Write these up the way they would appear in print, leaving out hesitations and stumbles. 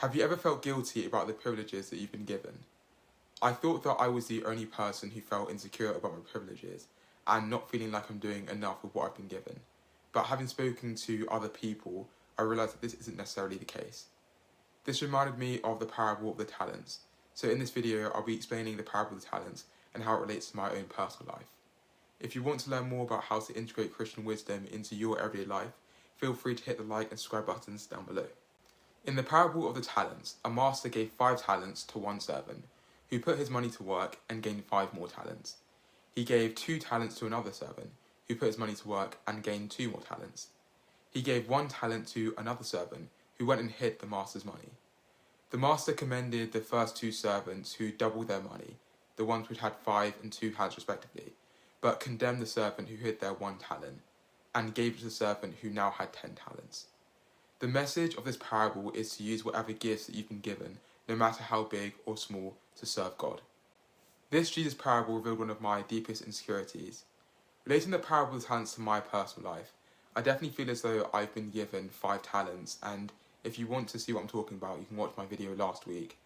Have you ever felt guilty about the privileges that you've been given? I thought that I was the only person who felt insecure about my privileges and not feeling like I'm doing enough with what I've been given. But having spoken to other people, I realised that this isn't necessarily the case. This reminded me of the parable of the talents. So in this video, I'll be explaining the parable of the talents and how it relates to my own personal life. If you want to learn more about how to integrate Christian wisdom into your everyday life, feel free to hit the like and subscribe buttons down below. In the parable of the talents, a master gave 5 talents to one servant, who put his money to work and gained 5 more talents. He gave 2 talents to another servant, who put his money to work and gained 2 more talents. He gave 1 talent to another servant, who went and hid the master's money. The master commended the first 2 servants who doubled their money, the ones which had 5 and 2 talents respectively, but condemned the servant who hid their 1 talent, and gave it to the servant who now had 10 talents. The message of this parable is to use whatever gifts that you've been given, no matter how big or small, to serve God. This Jesus parable revealed one of my deepest insecurities. Relating the parable of the talents to my personal life, I definitely feel as though I've been given 5 talents, and if you want to see what I'm talking about, you can watch my video last week.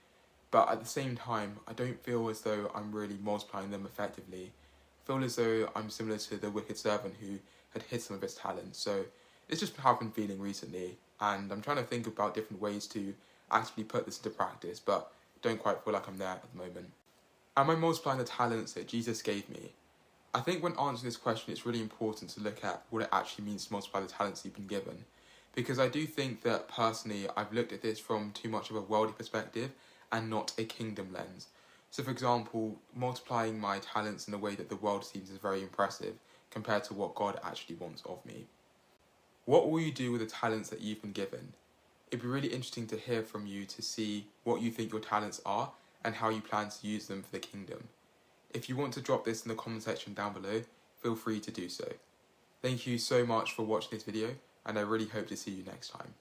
But at the same time, I don't feel as though I'm really multiplying them effectively. I feel as though I'm similar to the wicked servant who had hid some of his talents. So it's just how I've been feeling recently, and I'm trying to think about different ways to actually put this into practice, but don't quite feel like I'm there at the moment. Am I multiplying the talents that Jesus gave me? I think when answering this question, it's really important to look at what it actually means to multiply the talents you've been given. Because I do think that personally, I've looked at this from too much of a worldly perspective and not a kingdom lens. So for example, multiplying my talents in a way that the world seems is very impressive compared to what God actually wants of me. What will you do with the talents that you've been given? It'd be really interesting to hear from you to see what you think your talents are and how you plan to use them for the kingdom. If you want to drop this in the comment section down below, feel free to do so. Thank you so much for watching this video, and I really hope to see you next time.